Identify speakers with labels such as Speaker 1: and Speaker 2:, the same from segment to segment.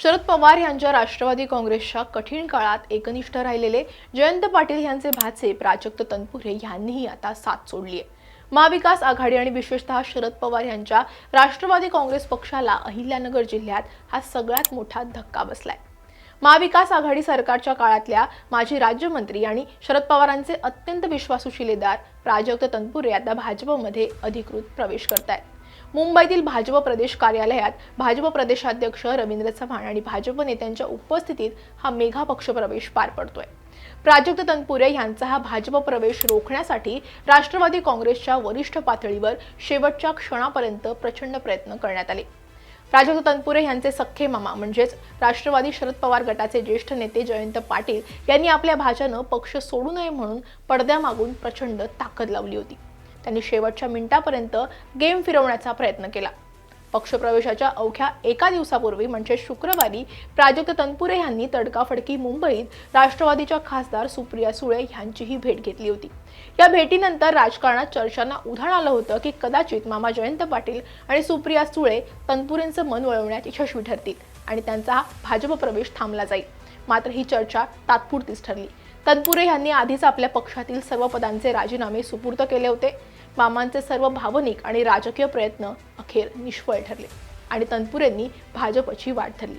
Speaker 1: शरद पवार यांच्या राष्ट्रवादी काँग्रेसच्या कठीण काळात एकनिष्ठ राहिलेले जयंत पाटील यांचे भाचे प्राजक्त तनपुरे यांनीही आता साथ सोडली आहे। महाविकास आघाडी आणि विशेषतः शरद पवार यांच्या राष्ट्रवादी काँग्रेस पक्षाला अहिल्यानगर जिल्ह्यात हा सगळ्यात मोठा धक्का बसलाय। महाविकास आघाडी सरकारच्या काळातल्या माजी राज्यमंत्री आणि शरद पवारांचे अत्यंत विश्वासू शिलेदार प्राजक्त तनपुरे आता भाजपमध्ये अधिकृत प्रवेश करतायत। मुंबईतील भाजप प्रदेश कार्यालयात भाजप प्रदेशाध्यक्ष रवींद्र चव्हाण आणि भाजप नेत्यांच्या उपस्थितीत हा मेघा पक्ष प्रवेश पार पडतोय। प्राजक्त तनपुरे यांचा हा भाजप प्रवेश रोखण्यासाठी राष्ट्रवादी काँग्रेसच्या वरिष्ठ पातळीवर शेवटच्या क्षणापर्यंत प्रचंड प्रयत्न करण्यात आले। प्राजक्त तनपुरे यांचे सख्खे मामा म्हणजेच राष्ट्रवादी शरद पवार गटाचे ज्येष्ठ नेते जयंत पाटील यांनी आपल्या भाच्यानं पक्ष सोडू नये म्हणून पडद्यामागून प्रचंड ताकद लावली होती। त्यांनी शेवटच्या मिनिटापर्यंत गेम फिरवण्याचा प्रयत्न केला। पक्षप्रवेशाच्या अवघ्या एका दिवसापूर्वी म्हणजे शुक्रवारी प्राजक्त तनपुरे यांनी तडकाफडकी मुंबईत राष्ट्रवादीच्या खासदार सुप्रिया सुळे यांचीही भेट घेतली होती। या भेटीनंतर राजकारणात चर्चांना उधाण आलं होतं की कदाचित मामा जयंत पाटील आणि सुप्रिया सुळे तनपुरेंचं मन वळवण्यात यशस्वी ठरतील आणि त्यांचा हा भाजप प्रवेश थांबला जाईल। मात्र ही चर्चा तात्पुरतीच ठरली। तनपुरे यांनी आधीच आपल्या पक्षातील सर्व पदांचे राजीनामे सुपूर्द केले होते। मामांचे सर्व भावनिक आणि राजकीय प्रयत्न अखेर निष्फळ ठरले आणि तनपुरेंनी भाजपची वाट धरली।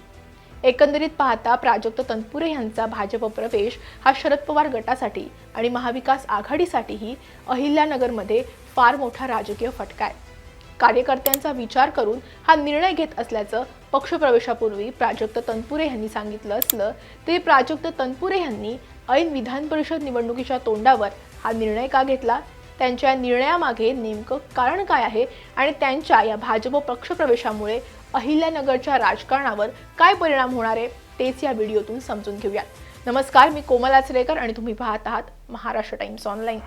Speaker 1: एकंदरीत पाहता प्राजक्त तनपुरे यांचा भाजप प्रवेश हा शरद पवार गटासाठी आणि महाविकास आघाडीसाठीही अहिल्यानगरमध्ये फार मोठा राजकीय फटका आहे। कार्यकर्त्यांचा विचार करून हा निर्णय घेत असल्याचं पक्षप्रवेशापूर्वी प्राजक्त तनपुरे यांनी सांगितलं असलं तरी प्राजक्त तनपुरे यांनी ऐन विधान परिषद निवडणुकीच्या तोंडावर हा निर्णय का घेतला, त्यांच्या निर्णयामागे नेमकं कारण काय आहे आणि त्यांच्या या भाजप पक्षप्रवेशामुळे अहिल्यानगरच्या राजकारणावर काय परिणाम होणार आहे तेच या व्हिडिओतून समजून घेऊयात। नमस्कार, मी कोमल आचरेकर आणि तुम्ही पाहत आहात महाराष्ट्र टाइम्स ऑनलाईन।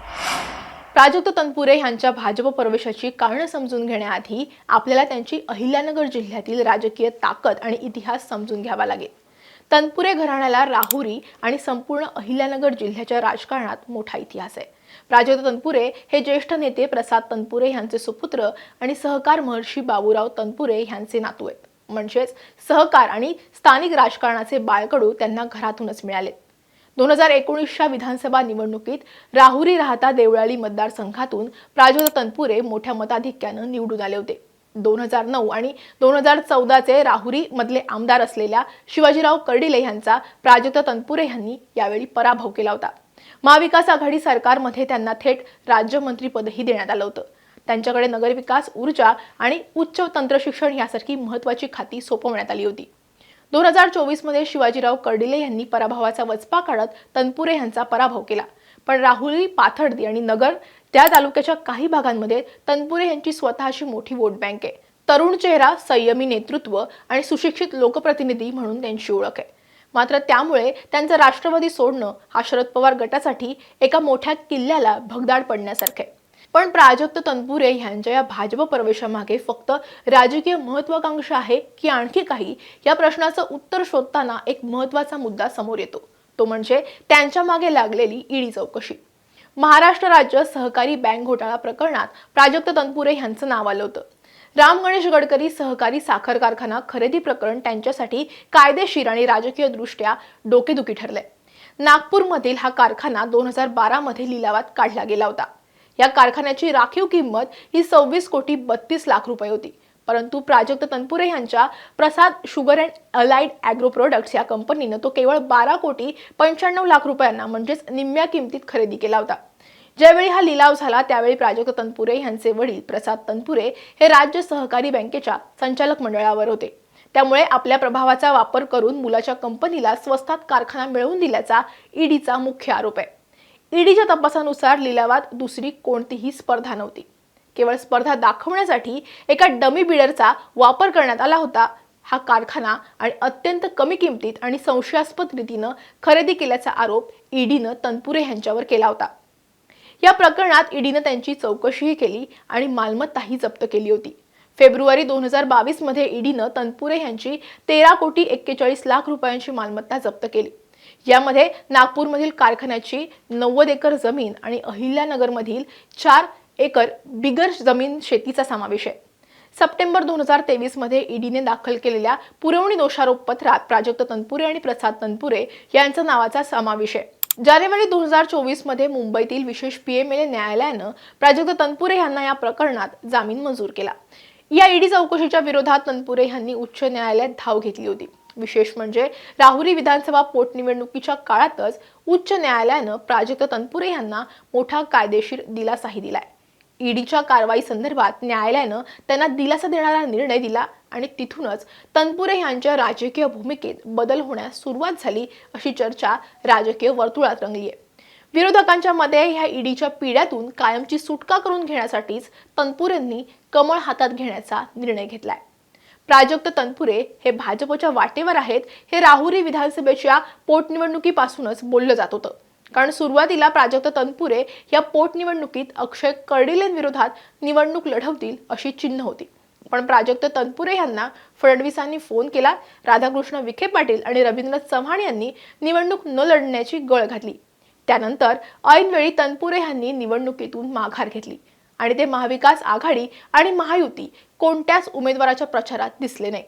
Speaker 1: प्राजक्त तनपुरे यांच्या भाजप प्रवेशाची कारणं समजून घेण्याआधी आपल्याला त्यांची अहिल्यानगर जिल्ह्यातील राजकीय ताकद आणि इतिहास समजून घ्यावा लागेल। तनपुरे घराण्याला राहुरी आणि संपूर्ण अहिल्यानगर जिल्ह्याच्या राजकारणात मोठा इतिहास आहे। प्राजक्त तनपुरे हे ज्येष्ठ नेते प्रसाद तनपुरे यांचे सुपुत्र आणि सहकार महर्षी बाबूराव तनपुरे यांचे नातू आहेत। म्हणजेच सहकार आणि स्थानिक राजकारणाचे बाळकडू त्यांना घरातूनच मिळाले। 2019च्या विधानसभा निवडणुकीत राहुरी राहता देवळाली मतदारसंघातून प्राजक्त तनपुरे मोठ्या मताधिक्यानं निवडून आले होते। 2009 आणि 2014चे राहुरी मधले आमदार असलेल्या शिवाजीराव कर्डिले यांचा प्राजक्त तनपुरे यांनी यावेळी पराभव केला होता। महाविकास आघाडी सरकारमध्ये त्यांना थेट राज्यमंत्रीपदही देण्यात आलं होतं। त्यांच्याकडे नगरविकास, ऊर्जा आणि उच्च तंत्रशिक्षण यासारखी महत्त्वाची खाती सोपवण्यात आली होती। 2024 मध्ये शिवाजीराव कर्डिले यांनी पराभवाचा वचपा काढत तनपुरे यांचा पराभव केला, पण राहुरी, पाथर्डी आणि नगर त्या तालुक्याच्या काही भागांमध्ये तनपुरे यांची स्वतःची मोठी वोट बँक आहे। तरुण चेहरा, संयमी नेतृत्व आणि सुशिक्षित लोकप्रतिनिधी म्हणून त्यांची ओळख आहे। मात्र त्यामुळे त्यांचं राष्ट्रवादी सोडणं हा शरद पवार गटासाठी एका मोठ्या किल्ल्याला भगदाड पडण्यासारखं आहे। पण प्राजक्त तनपुरे यांच्या या भाजप प्रवेशामागे फक्त राजकीय महत्त्वाकांक्षा आहे की आणखी काही, या प्रश्नाचं उत्तर शोधताना एक महत्त्वाचा मुद्दा समोर येतो, तो म्हणजे त्यांच्या मागे लागलेली ईडी चौकशी। महाराष्ट्र राज्य सहकारी बँक घोटाळा प्रकरणात प्राजक्त तनपुरे यांचं नाव आलं होतं। राम गणेश गडकरी सहकारी साखर कारखाना खरेदी प्रकरण त्यांच्यासाठी कायदेशीर आणि राजकीय दृष्ट्या डोकेदुखी ठरले। नागपूरमधील हा कारखाना 2012 मध्ये लिलावात काढला गेला होता। या कारखान्याची राखीव किंमत ही 26 कोटी 32 लाख रुपये होती, परंतु प्राजक्त तनपुरे यांच्या Prasad sugar and allied agro products या कंपनीनं तो केवळ 12 कोटी 95 लाख रुपयांना म्हणजेच निम्म्या किमतीत खरेदी केला होता। ज्यावेळी हा लिलाव झाला त्यावेळी प्राजक्त तनपुरे यांचे वडील प्रसाद तनपुरे हे राज्य सहकारी बँकेच्या संचालक मंडळावर होते। त्यामुळे आपल्या प्रभावाचा वापर करून मुलाच्या कंपनीला स्वस्तात कारखाना मिळवून दिल्याचा ईडीचा मुख्य आरोप आहे। ईडीच्या तपासानुसार लिलावात दुसरी कोणतीही स्पर्धा नव्हती। केवळ स्पर्धा दाखवण्यासाठी एका डमी बिडरचा वापर करण्यात आला होता। हा कारखाना आणि अत्यंत कमी किमतीत आणि संशयास्पद रीतीनं खरेदी केल्याचा आरोप ईडीनं तनपुरे यांच्यावर केला होता। या प्रकरणात ईडीनं त्यांची चौकशीही केली आणि मालमत्ताही जप्त केली होती। फेब्रुवारी 2022 मध्ये ईडीनं तनपुरे यांची 13 कोटी 41 लाख रुपयांची मालमत्ता जप्त केली। यामध्ये नागपूरमधील कारखान्याची 90 एकर जमीन आणि अहिल्यानगरमधील 4 एकर बिगर जमीन शेतीचा समावेश आहे। सप्टेंबर 2023 मध्ये ईडीने दाखल केलेल्या पुरवणी दोषारोप पत्रात प्राजक्त तनपुरे आणि प्रसाद तनपुरे यांच्या नावाचा समावेश आहे। जानेवारी 2024 मध्ये मुंबईतील विशेष पीएमएलए न्यायालयानं प्राजक्त तनपुरे यांना या प्रकरणात जामीन मंजूर केला। या ईडी चौकशीच्या विरोधात तनपुरे यांनी उच्च न्यायालयात धाव घेतली होती। विशेष म्हणजे राहुरी विधानसभा पोटनिवडणुकीच्या काळातच उच्च न्यायालयानं प्राजक्त तनपुरे यांना मोठा कायदेशीर दिलासाही दिलाय। ईडीच्या कारवाई संदर्भात न्यायालयानं त्यांना दिलासा देणारा निर्णय दिला आणि तिथूनच तनपुरे यांच्या राजकीय भूमिकेत बदल होण्यास सुरुवात झाली अशी चर्चा राजकीय वर्तुळात रंगली आहे। विरोधकांच्या मते ह्या ईडीच्या पिढ्यातून कायमची सुटका करून घेण्यासाठीच तनपुरेंनी कमळ हातात घेण्याचा निर्णय घेतलाय। प्राजक्त तनपुरे हे भाजपच्या वाटेवर आहेत हे राहुरी विधानसभेच्या पोटनिवडणुकीपासूनच बोललं जात होतं। कारण सुरुवातीला प्राजक्त तनपुरे या पोटनिवडणुकीत अक्षय कर्डिलेंविरोधात निवडणूक लढवतील अशी चिन्ह होती। पण प्राजक्त तनपुरे यांना फडणवीसांनी फोन केला, राधाकृष्ण विखे पाटील आणि रवींद्र चव्हाण यांनी निवडणूक न लढण्याची गळ घातली। त्यानंतर ऐनवेळी तनपुरे यांनी निवडणुकीतून माघार घेतली आणि ते महाविकास आघाडी आणि महायुती कोणत्याच उमेदवाराच्या प्रचारात दिसले नाही।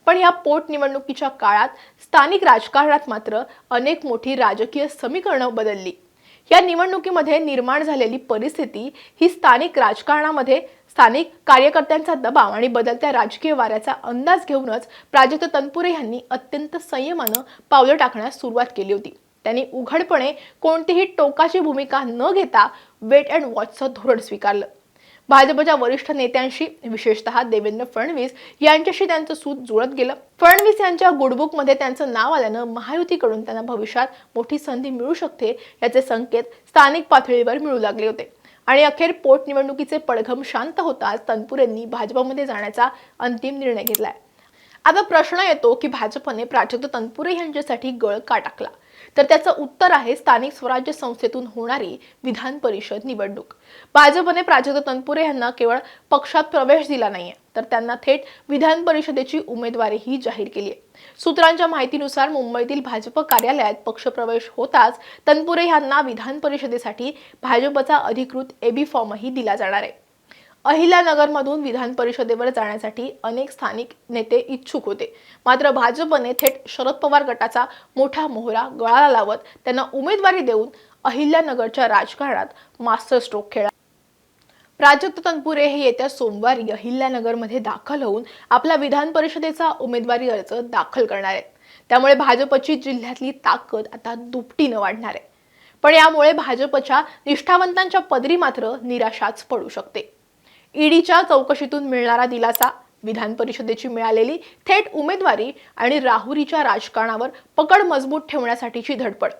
Speaker 1: पण या पोटनिवडणुकीच्या काळात स्थानिक राजकारणात मात्र अनेक मोठी राजकीय समीकरणं बदलली। या निवडणुकीमध्ये निर्माण झालेली परिस्थिती ही स्थानिक राजकारणामध्ये स्थानिक कार्यकर्त्यांचा दबाव आणि बदलत्या राजकीय वाऱ्याचा अंदाज घेऊनच प्राजक्त तनपुरे यांनी अत्यंत संयमानं पावलं टाकण्यास सुरुवात केली होती। त्यांनी उघडपणे कोणतीही टोकाची भूमिका न घेता वेट अँड वॉचचं धोरण स्वीकारलं। भाजपच्या वरिष्ठ नेत्यांशी विशेषतः देवेंद्र फडणवीस यांच्याशी त्यांचं सूत जुळत गेलं। फडणवीस यांच्या गुडबुकमध्ये त्यांचं नाव आल्यानं महायुतीकडून त्यांना भविष्यात मोठी संधी मिळू शकते याचे संकेत स्थानिक पातळीवर मिळू लागले होते आणि अखेर पोटनिवडणुकीचे पडघम शांत होताच तनपुरेंनी भाजपमध्ये जाण्याचा अंतिम निर्णय घेतलाय। आता प्रश्न येतो की भाजपने प्राजक्त तनपुरे यांच्यासाठी गळ का टाकला? तर त्याचं उत्तर आहे स्थानिक स्वराज्य संस्थेतून होणारी विधान परिषद निवडणूक। भाजपने प्राजक्त तनपुरे यांना केवळ पक्षात प्रवेश दिला नाहीये, तर त्यांना थेट विधान परिषदेची उमेदवारीही जाहीर केली आहे। सूत्रांच्या माहितीनुसार मुंबईतील भाजप कार्यालयात पक्षप्रवेश होताच तनपुरे यांना विधान परिषदेसाठी भाजपचा अधिकृत एबी फॉर्मही दिला जाणार आहे। अहिल्यानगरमधून विधान परिषदेवर जाण्यासाठी अनेक स्थानिक नेते इच्छुक होते, मात्र भाजपने थेट शरद पवार गटाचा मोठा मोहरा गळाला लावत त्यांना उमेदवारी देऊन अहिल्यानगरच्या राजकारणात मास्टर स्ट्रोक खेळला। प्राजक्त तनपुरे हे येत्या सोमवारी अहिल्यानगरमध्ये दाखल होऊन आपला विधान परिषदेचा उमेदवारी अर्ज दाखल करणार आहेत। त्यामुळे भाजपची जिल्ह्यातली ताकद आता दुपटीनं वाढणार आहे। पण यामुळे भाजपच्या निष्ठावंतांच्या पदरी मात्र निराशाच पडू शकते। ईडीच्या चौकशीतून मिळणारा दिलासा, विधान परिषदेची मिळालेली थेट उमेदवारी आणि राहुरीच्या राजकारणावर पकड मजबूत ठेवण्यासाठीची धडपड,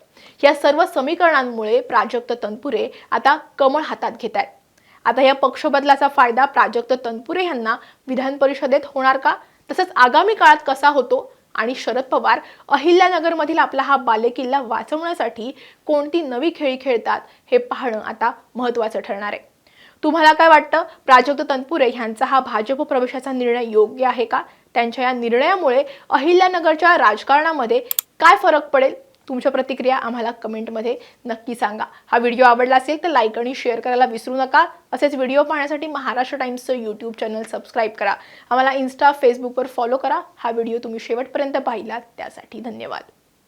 Speaker 1: या सर्व समीकरणांमुळे प्राजक्त तनपुरे आता कमळ हातात घेत आहेत। आता या पक्षबदलाचा फायदा प्राजक्त तनपुरे यांना विधान परिषदेत होणार का? तसंच आगामी काळात कसा होतो आणि शरद पवार अहिल्यानगरमधील आपला हा बालेकिल्ला वाचवण्यासाठी कोणती नवी खेळी खेळतात हे पाहणं आता महत्त्वाचं ठरणार आहे। तुम्हाला काय वाटतं? प्राजक्त तनपुरे यांचा हा भाजप प्रवेशाचा निर्णय योग्य आहे का? त्यांच्या या निर्णयामुळे अहिल्यानगरच्या राजकारणामध्ये काय फरक पडेल? तुमच्या प्रतिक्रिया आम्हाला कमेंटमध्ये नक्की सांगा। हा व्हिडिओ आवडला असेल तर लाईक आणि शेअर करायला विसरू नका। असेच व्हिडिओ पाहण्यासाठी महाराष्ट्र टाइम्सचं यूट्यूब चॅनल सबस्क्राईब करा। आम्हाला इन्स्टा, फेसबुकवर फॉलो करा। हा व्हिडिओ तुम्ही शेवटपर्यंत पाहिलात त्यासाठी धन्यवाद।